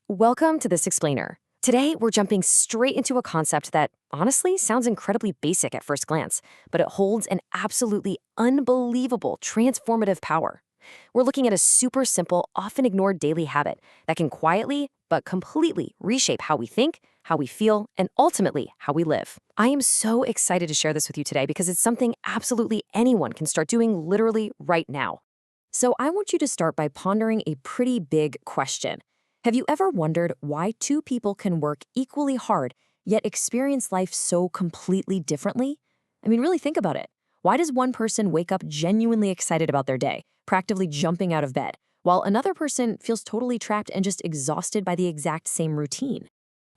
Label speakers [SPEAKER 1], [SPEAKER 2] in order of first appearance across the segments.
[SPEAKER 1] Welcome to This Explainer. Today, we're jumping straight into a concept that honestly sounds incredibly basic at first glance, but it holds an absolutely unbelievable transformative power. We're looking at a super simple, often ignored daily habit that can quietly but completely reshape how we think, how we feel, and ultimately how we live. I am so excited to share this with you today because it's something absolutely anyone can start doing literally right now. So I want you to start by pondering a pretty big question. Have you ever wondered why two people can work equally hard, yet experience life so completely differently? I mean, really think about it. Why does one person wake up genuinely excited about their day, practically jumping out of bed, while another person feels totally trapped and just exhausted by the exact same routine?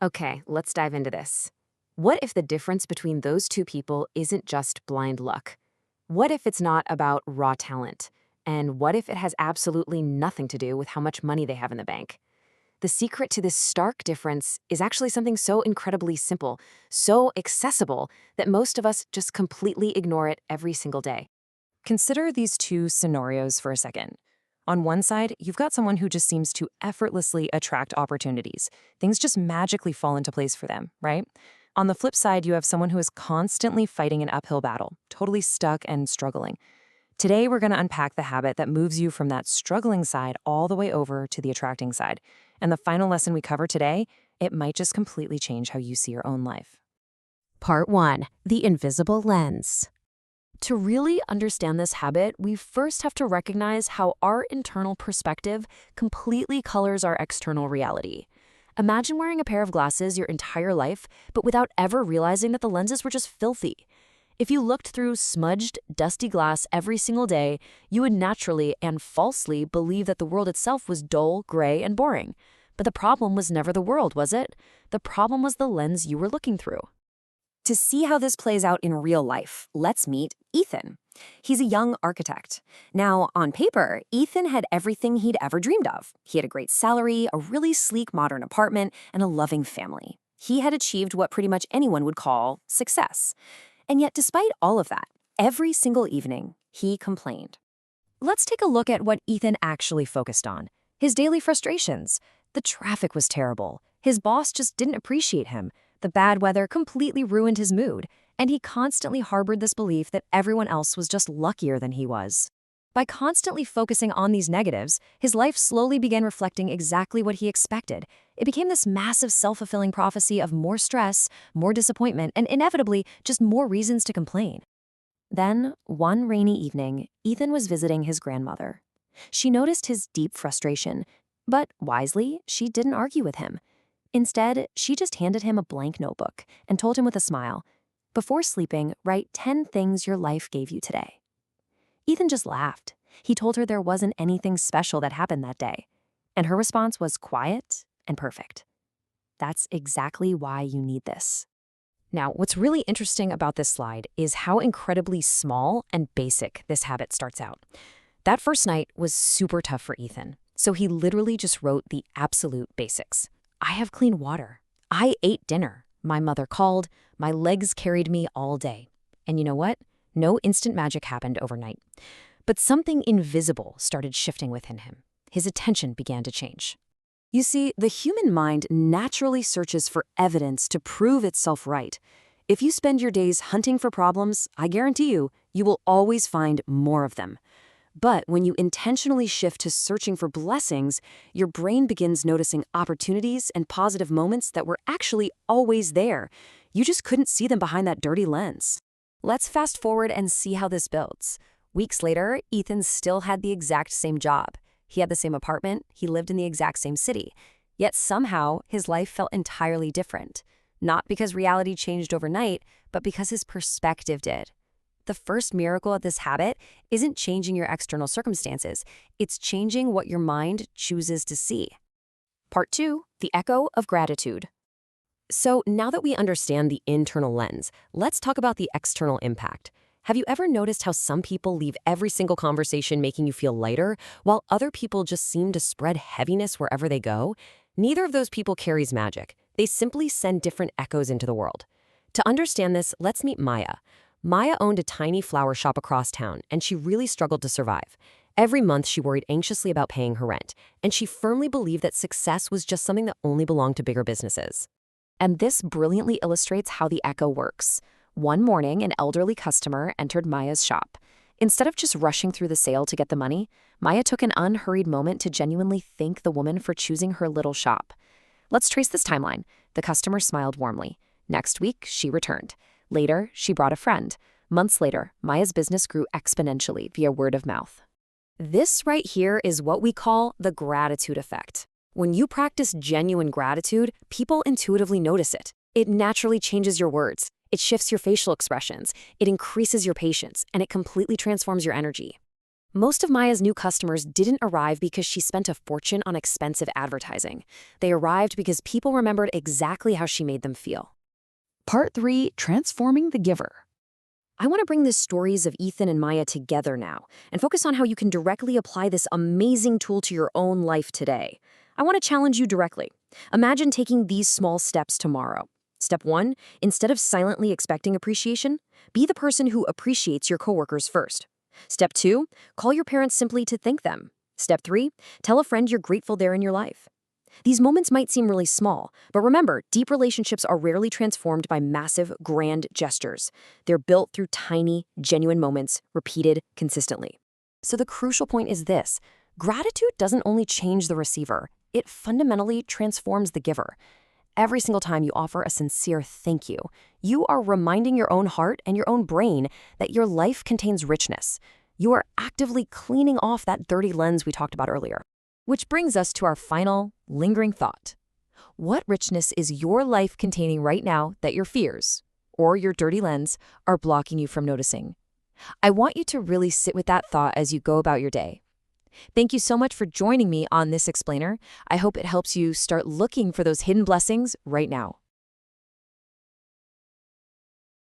[SPEAKER 1] Okay, let's dive into this. What if the difference between those two people isn't just blind luck? What if it's not about raw talent? And what if it has absolutely nothing to do with how much money they have in the bank? The secret to this stark difference is actually something so incredibly simple, so accessible, that most of us just completely ignore it every single day. Consider these two scenarios for a second. On one side, you've got someone who just seems to effortlessly attract opportunities. Things just magically fall into place for them, right? On the flip side, you have someone who is constantly fighting an uphill battle, totally stuck and struggling. Today, we're going to unpack the habit that moves you from that struggling side all the way over to the attracting side. And the final lesson we cover today, it might just completely change how you see your own life. Part 1. The Invisible Lens. To really understand this habit, we first have to recognize how our internal perspective completely colors our external reality. Imagine wearing a pair of glasses your entire life, but without ever realizing that the lenses were just filthy. If you looked through smudged, dusty glass every single day, you would naturally and falsely believe that the world itself was dull, gray, and boring. But the problem was never the world, was it? The problem was the lens you were looking through. To see how this plays out in real life, let's meet Ethan. He's a young architect. Now, on paper, Ethan had everything he'd ever dreamed of. He had a great salary, a really sleek modern apartment, and a loving family. He had achieved what pretty much anyone would call success. And yet, despite all of that, every single evening, he complained. Let's take a look at what Ethan actually focused on. His daily frustrations. The traffic was terrible. His boss just didn't appreciate him. The bad weather completely ruined his mood. And he constantly harbored this belief that everyone else was just luckier than he was. By constantly focusing on these negatives, his life slowly began reflecting exactly what he expected. It became this massive self-fulfilling prophecy of more stress, more disappointment, and inevitably, just more reasons to complain. Then, one rainy evening, Ethan was visiting his grandmother. She noticed his deep frustration, but wisely, she didn't argue with him. Instead, she just handed him a blank notebook and told him with a smile, "Before sleeping, write 10 things your life gave you today." Ethan just laughed. He told her there wasn't anything special that happened that day. And her response was quiet and perfect. That's exactly why you need this. Now, what's really interesting about this slide is how incredibly small and basic this habit starts out. That first night was super tough for Ethan, so he literally just wrote the absolute basics. I have clean water. I ate dinner. My mother called. My legs carried me all day. And you know what? No instant magic happened overnight. But something invisible started shifting within him. His attention began to change. You see, the human mind naturally searches for evidence to prove itself right. If you spend your days hunting for problems, I guarantee you, you will always find more of them. But when you intentionally shift to searching for blessings, your brain begins noticing opportunities and positive moments that were actually always there. You just couldn't see them behind that dirty lens. Let's fast forward and see how this builds. Weeks later, Ethan still had the exact same job. He had the same apartment, he lived in the exact same city. Yet somehow, his life felt entirely different. Not because reality changed overnight, but because his perspective did. The first miracle of this habit isn't changing your external circumstances. It's changing what your mind chooses to see. Part 2, the echo of gratitude. So now that we understand the internal lens, let's talk about the external impact. Have you ever noticed how some people leave every single conversation making you feel lighter, while other people just seem to spread heaviness wherever they go? Neither of those people carries magic. They simply send different echoes into the world. To understand this, let's meet Maya. Maya owned a tiny flower shop across town, and she really struggled to survive. Every month, she worried anxiously about paying her rent, and she firmly believed that success was just something that only belonged to bigger businesses. And this brilliantly illustrates how the echo works. One morning, an elderly customer entered Maya's shop. Instead of just rushing through the sale to get the money, Maya took an unhurried moment to genuinely thank the woman for choosing her little shop. Let's trace this timeline. The customer smiled warmly. Next week, she returned. Later, she brought a friend. Months later, Maya's business grew exponentially via word of mouth. This right here is what we call the gratitude effect. When you practice genuine gratitude, people intuitively notice it. It naturally changes your words. It shifts your facial expressions. It increases your patience, and it completely transforms your energy. Most of Maya's new customers didn't arrive because she spent a fortune on expensive advertising. They arrived because people remembered exactly how she made them feel. Part 3, Transforming the Giver. I want to bring the stories of Ethan and Maya together now and focus on how you can directly apply this amazing tool to your own life today. I want to challenge you directly. Imagine taking these small steps tomorrow. Step 1, instead of silently expecting appreciation, be the person who appreciates your coworkers first. Step 2, call your parents simply to thank them. Step 3, tell a friend you're grateful they're in your life. These moments might seem really small, but remember, deep relationships are rarely transformed by massive, grand gestures. They're built through tiny, genuine moments, repeated consistently. So the crucial point is this: gratitude doesn't only change the receiver, it fundamentally transforms the giver. Every single time you offer a sincere thank you, you are reminding your own heart and your own brain that your life contains richness. You are actively cleaning off that dirty lens we talked about earlier. Which brings us to our final, lingering thought. What richness is your life containing right now that your fears, or your dirty lens, are blocking you from noticing? I want you to really sit with that thought as you go about your day. Thank you so much for joining me on this explainer. I hope it helps you start looking for those hidden blessings right now.